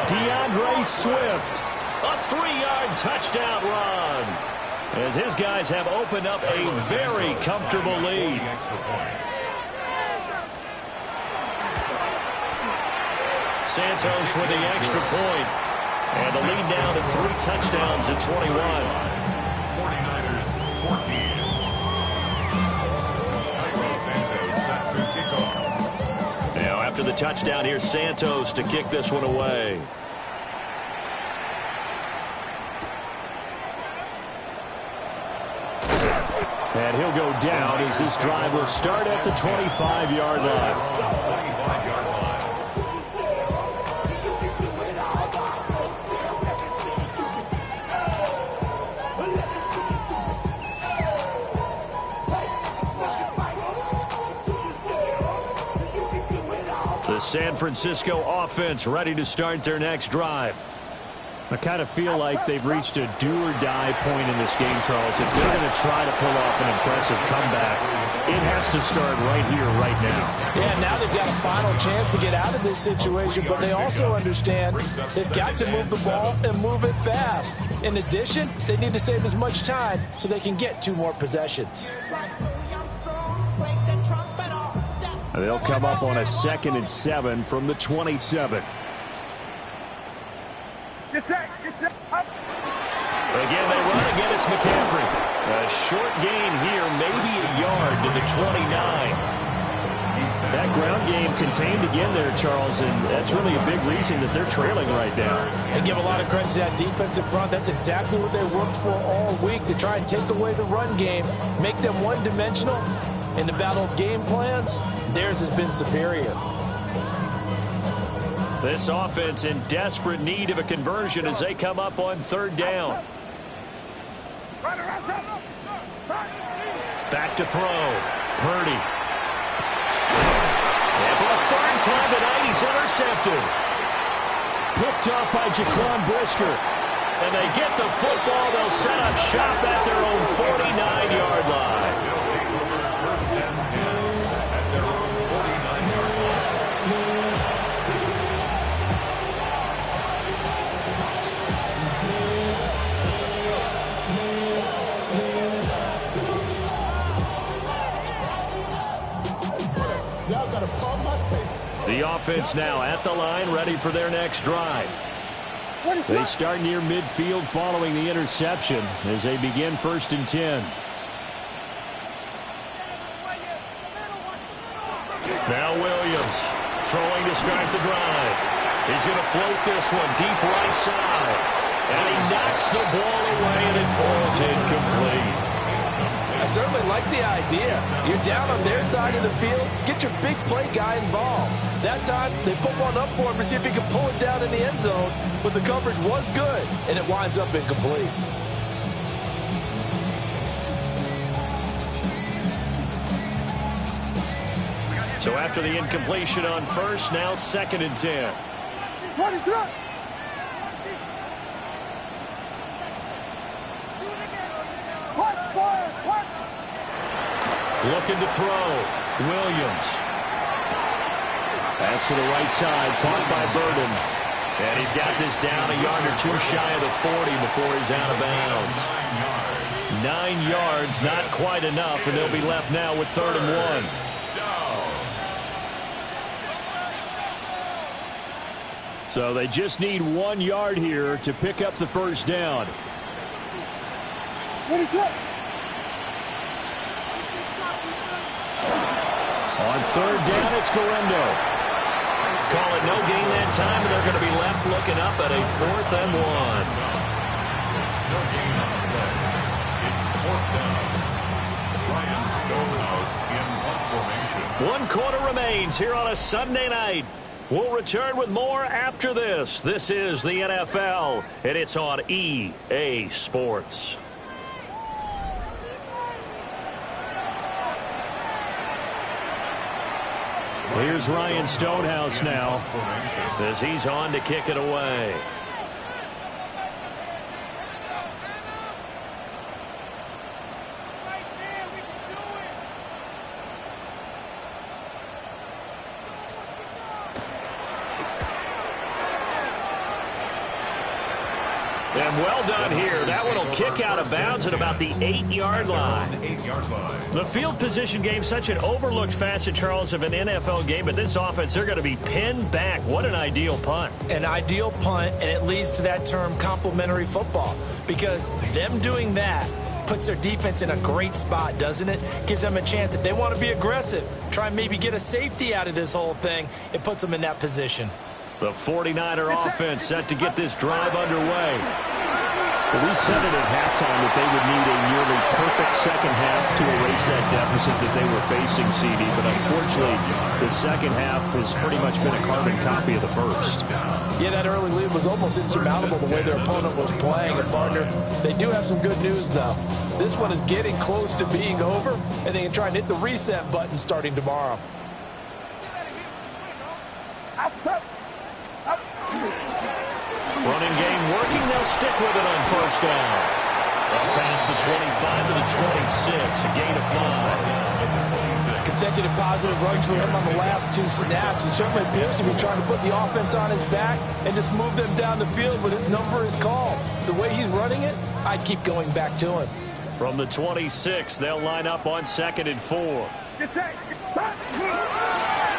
DeAndre Swift, a 3-yard touchdown run. as his guys have opened up a very comfortable lead. Santos with the extra point. And the lead down to 3 touchdowns at 21. 49ers 14. Santos set to kick off. Now after the touchdown, here's Santos to kick this one away. And he'll go down as this drive will start at the 25-yard line. The San Francisco offense ready to start their next drive. I kind of feel like they've reached a do-or-die point in this game, Charles. If they're going to try to pull off an impressive comeback, it has to start right here, right now. Yeah, now they've got a final chance to get out of this situation, but they also understand they've got to move the ball and move it fast. In addition, they need to save as much time so they can get 2 more possessions. They'll come up on a 2nd and 7 from the 27. Get set, up. Again, they run. Again, it's McCaffrey. A short gain here, maybe a yard to the 29. That ground game contained again there, Charles, and that's really a big reason that they're trailing right now. And give a lot of credit to that defensive front. That's exactly what they worked for all week, to try and take away the run game, make them one-dimensional. In the battle of game plans, theirs has been superior. This offense in desperate need of a conversion as they come up on 3rd down. Back to throw. Purdy. And for the 3rd time tonight, he's intercepted. Picked up by Jaquan Brisker. And they get the football. They'll set up shop at their own 49-yard line. The offense now at the line, ready for their next drive. They start near midfield following the interception as they begin 1st and 10. Now Williams throwing to start the drive. He's going to float this one deep right side. And he knocks the ball away and it falls incomplete. I certainly like the idea. You're down on their side of the field. Get your big play guy involved. That time, they put one up for him to see if he can pull it down in the end zone. But the coverage was good, and it winds up incomplete. So after the incompletion on 1st, now 2nd and 10. What is up? Looking to throw. Williams. Pass to the right side, caught by Burden. And he's got this down a yard or 2 shy of the 40 before he's out of bounds. 9 yards, not quite enough, and they'll be left now with 3rd and 1. So they just need 1 yard here to pick up the 1st down. What is up? On 3rd down, it's Galindo. Call it no gain that time, and they're going to be left looking up at a 4th and 1. It's 4th down. Ryan Stonehouse in punt formation. 1 quarter remains here on a Sunday night. We'll return with more after this. This is the NFL, and it's on EA Sports. Here's Ryan Stonehouse now as he's on to kick it away. And well done here. That one will kick out of bounds at about the 8-yard line. The field position game, such an overlooked facet, Charles, of an NFL game, but this offense, they're going to be pinned back. What an ideal punt. An ideal punt, and it leads to that term complementary football, because them doing that puts their defense in a great spot, doesn't it? Gives them a chance. If they want to be aggressive, try and maybe get a safety out of this whole thing, it puts them in that position. The 49er offense set to get this drive underway. Well, we said it at halftime that they would need a nearly perfect second half to erase that deficit that they were facing, CD. But unfortunately, the second half has pretty much been a carbon copy of the first. Yeah, that early lead was almost insurmountable the way their opponent was playing. And, partner, they do have some good news, though. This one is getting close to being over, and they can try and hit the reset button starting tomorrow. Running game working. They'll stick with it on first down. Up past the 25 to the 26. A gain of 5. Consecutive positive runs for him on the last 2 snaps. He certainly appears to be trying to put the offense on his back and just move them down the field, but his number is called. The way he's running it, I'd keep going back to him. From the 26, they'll line up on 2nd and 4.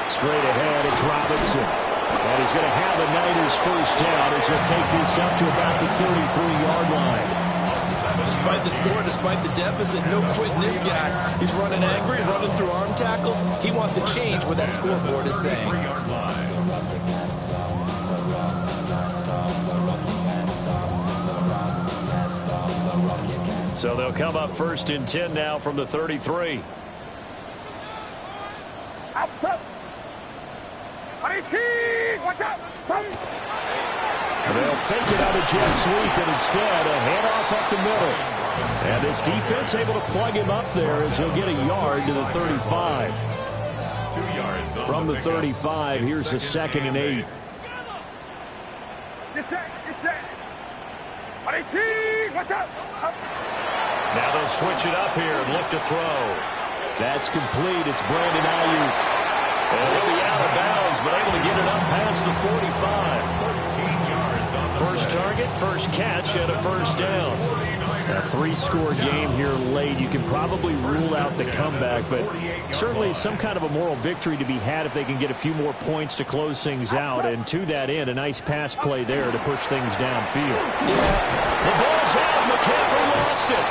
Straight ahead, it's Robinson. And he's going to have a Niners first down as he'll take this up to about the 33-yard line. Despite the score, despite the deficit, no quitting this guy. He's running angry, running through arm tackles. He wants to change what that scoreboard is saying. So they'll come up 1st and 10 now from the 33. Outside. Watch out! They'll fake it on a jet sweep, and instead a handoff up the middle. And this defense able to plug him up there as he'll get a yard to the 35. 2 yards From the 35, here's a 2nd and 8. Get set! Watch out! Now they'll switch it up here and look to throw. That's complete. It's Brandon Ayuk. And he'll be out of bounds, but able to get it up past the 45. 13 yards on the First target, first catch, and a first down. A 3-score game here late. You can probably rule out the comeback, but certainly some kind of a moral victory to be had if they can get a few more points to close things out. And to that end, a nice pass play there to push things downfield. The ball's out. McCaffrey lost it.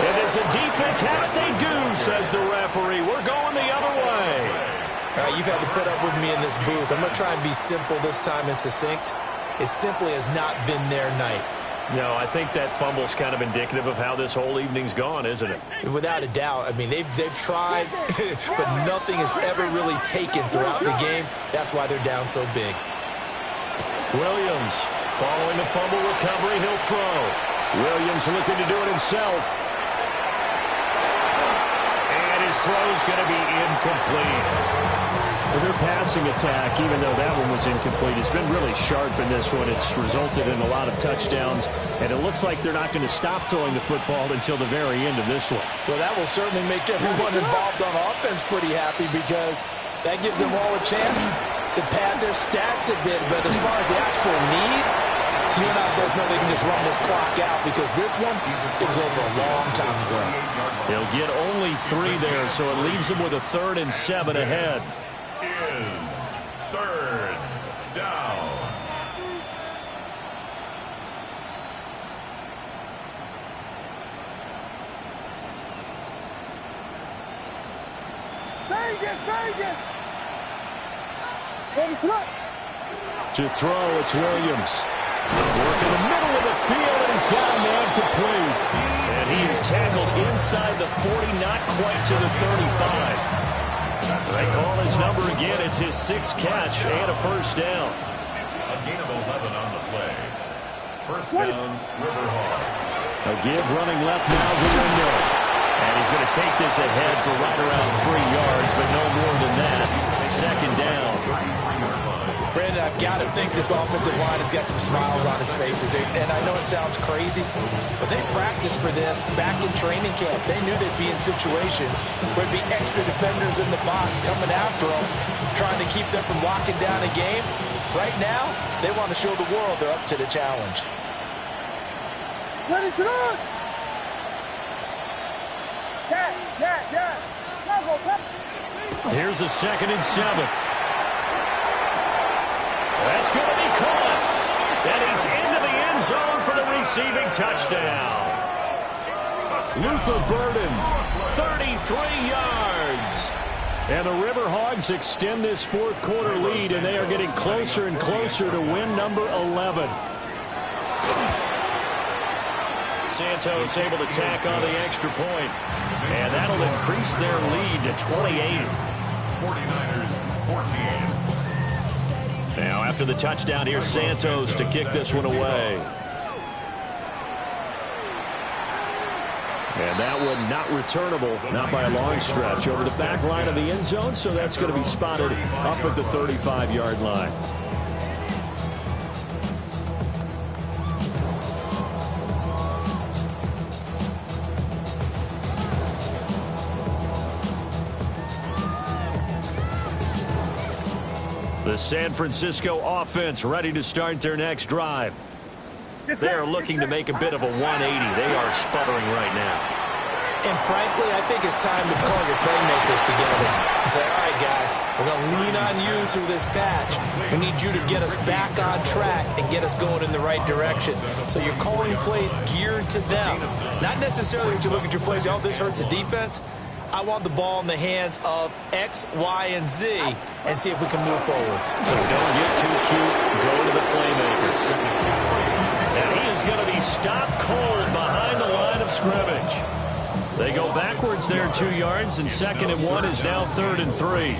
And as the defense have it, they do, says the referee. We're going the other way. All right, you've had to put up with me in this booth. I'm going to try and be simple this time and succinct. It simply has not been their night. No, I think that fumble's kind of indicative of how this whole evening's gone, isn't it? Without a doubt. I mean, they've tried, but nothing has ever really taken throughout the game. That's why they're down so big. Williams, following the fumble recovery, he'll throw. Williams looking to do it himself. And his throw's going to be incomplete. Their passing attack, even though that one was incomplete, has been really sharp in this one. It's resulted in a lot of touchdowns, and it looks like they're not going to stop throwing the football until the very end of this one. Well, that will certainly make everyone involved on offense pretty happy, because that gives them all a chance to pad their stats a bit. But as far as the actual need, you and I both know they can just run this clock out, because this one, it was over a long time ago. They'll get only 3 there, so it leaves them with a 3rd and 7 ahead. is 3rd down. Vegas! To throw, it's Williams. Work in the middle of the field, and he's got a man complete. And he is tackled inside the 40, not quite to the 35. They call his number again. It's his 6th catch and a first down. A gain of 11 on the play. First down, Riverhogs. A give running left now to Window. And he's going to take this ahead for right around 3 yards, but no more than that. 2nd down. Brandon, I've got to think this offensive line has got some smiles on its faces. And I know it sounds crazy, but they practiced for this back in training camp. They knew they'd be in situations where there'd be extra defenders in the box coming after them, trying to keep them from locking down a game. Right now, they want to show the world they're up to the challenge. Ready to run! Here's a 2nd and 7. That's going to be caught. And he's into the end zone for the receiving touchdown. Luther Burden, 33 yards. And the Riverhogs extend this fourth quarter lead, and they are getting closer and closer to win number 11. Santos able to tack on the extra point, and that'll increase their lead to 28. 49ers 14. Now after the touchdown, here's Santos to kick this one away. And that one not returnable, not by a long stretch, over the back line of the end zone, so that's going to be spotted up at the 35-yard line. The San Francisco offense ready to start their next drive. They are looking to make a bit of a 180. They are sputtering right now. And frankly, I think it's time to call your playmakers together and say, all right, guys, we're going to lean on you through this patch. We need you to get us back on track and get us going in the right direction. So you're calling plays geared to them. Not necessarily that you look at your plays, oh, this hurts the defense. I want the ball in the hands of X, Y, and Z and see if we can move forward. So don't get too cute. Go to the playmakers. And he is going to be stopped cold behind the line of scrimmage. They go backwards there 2 yards, and 2nd and 1 is now 3rd and 3.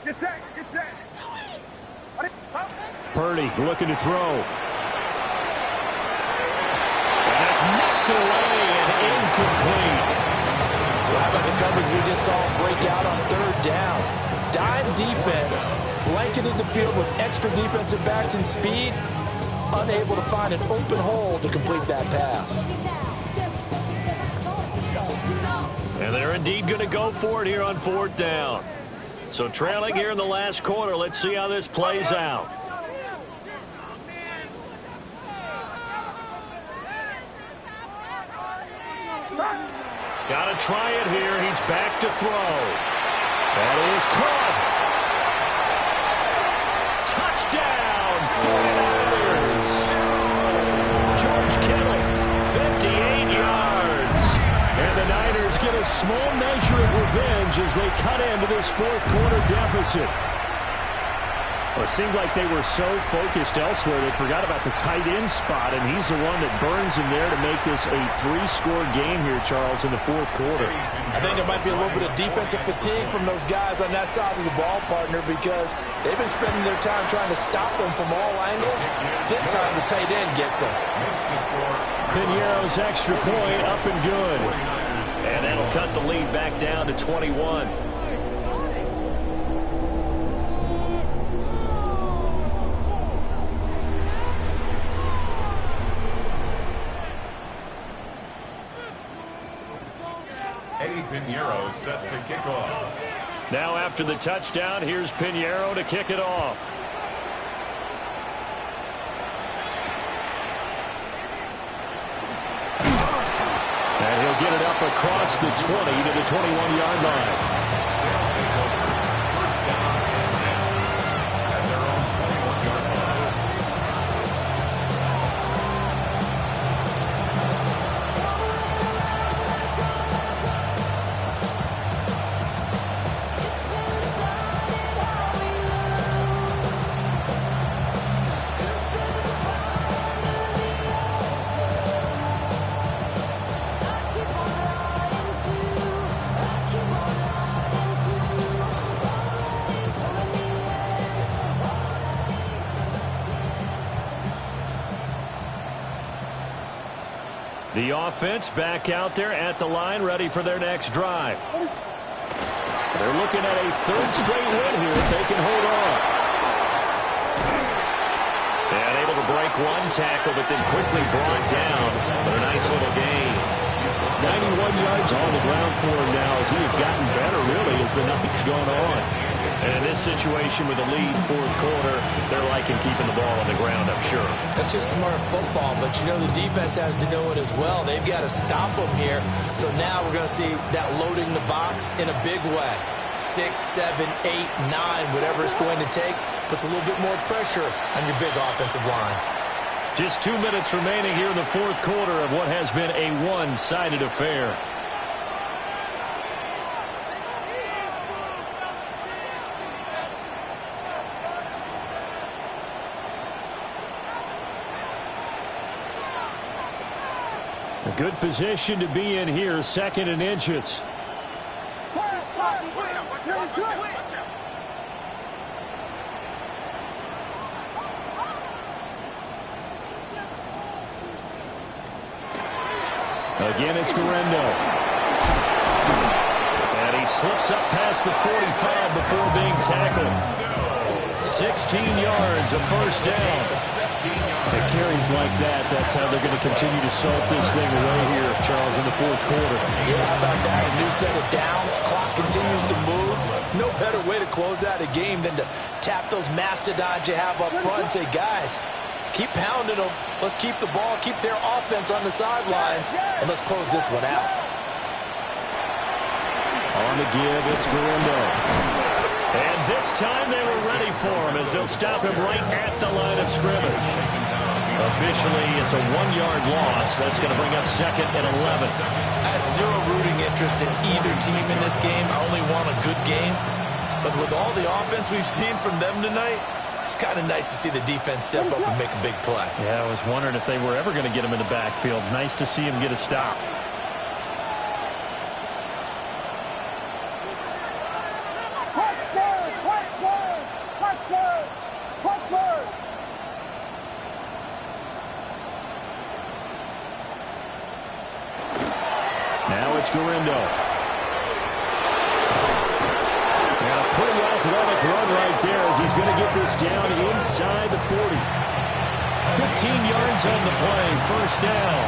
Get set, get set. Purdy looking to throw. And that's knocked away and incomplete. Well, how about the coverage we just saw break out on 3rd down? Dime defense, blanketed the field with extra defensive backs and speed, unable to find an open hole to complete that pass. And they're indeed going to go for it here on 4th down. So trailing here in the last quarter, let's see how this plays out. Got to try it here. He's back to throw. That is caught. Touchdown, 49ers. George Kittle, 58 yards. And the Niners get a small measure of revenge as they cut into this fourth quarter deficit. Well, it seemed like they were so focused elsewhere they forgot about the tight end spot, and he's the one that burns him there to make this a 3-score game here, Charles, in the fourth quarter. I think there might be a little bit of defensive fatigue from those guys on that side of the ball, partner, because they've been spending their time trying to stop them from all angles. This time the tight end gets them. Piñeiro's extra point up and good. And that'll cut the lead back down to 21. Piñeiro set to kick off. Now after the touchdown, here's Piñeiro to kick it off. And he'll get it up across the 20 to the 21-yard line. First down and 10 at their own 21-yard line. The offense back out there at the line, ready for their next drive. They're looking at a 3rd straight win here if they can hold on. And able to break one tackle, but then quickly brought down. But a nice little gain. 91 yards on the ground for him now as he has gotten better, really, as the night's gone on. And in this situation with a lead, fourth quarter, they're like like in keeping the ball on the ground, I'm sure. That's just smart football, but you know the defense has to know it as well. They've got to stop them here. So now we're going to see that loading the box in a big way. 6, 7, 8, 9, whatever it's going to take, puts a little bit more pressure on your big offensive line. Just 2 minutes remaining here in the fourth quarter of what has been a one-sided affair. A good position to be in here, 2nd and inches. Again, it's Guerrero. And he slips up past the 45 before being tackled. 16 yards, a first down. At carries like that, that's how they're going to continue to salt this thing away here, Charles, in the fourth quarter. Yeah, how about that? A new set of downs. Clock continues to move. No better way to close out a game than to tap those mastodons you have up front and say, guys, keep pounding them. Let's keep the ball, keep their offense on the sidelines, and let's close this one out. On the give, it's Guerrero. And this time they were ready for him as they'll stop him right at the line of scrimmage. Officially, it's a 1-yard loss. That's going to bring up 2nd and 11. I have zero rooting interest in either team in this game. I only want a good game. But with all the offense we've seen from them tonight, it's kind of nice to see the defense step up and make a big play. Yeah, I was wondering if they were ever going to get him in the backfield. Nice to see him get a stop. Now it's Guerrero. And a pretty athletic run right there as he's going to get this down inside the 40. 15 yards on the play, first down.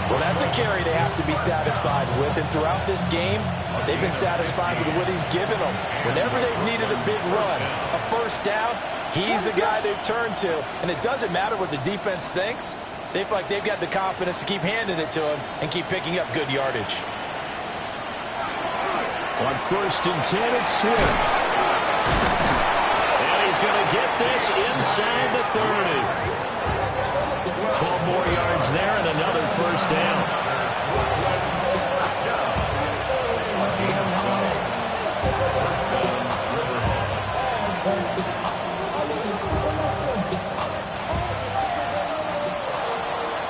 Well, that's a carry they have to be satisfied with. And throughout this game, they've been satisfied with what he's given them. Whenever they've needed a big run, a first down, he's the guy they've turned to. And it doesn't matter what the defense thinks. They feel like they've got the confidence to keep handing it to him and keep picking up good yardage. On 1st and 10, it's Swift. And he's going to get this inside the 30. 12 more yards there and another first down.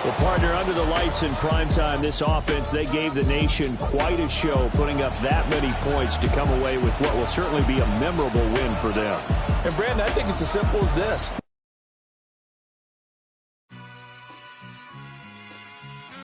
Well, partner, under the lights in primetime, this offense, they gave the nation quite a show, putting up that many points to come away with what will certainly be a memorable win for them. And, Brandon, I think it's as simple as this.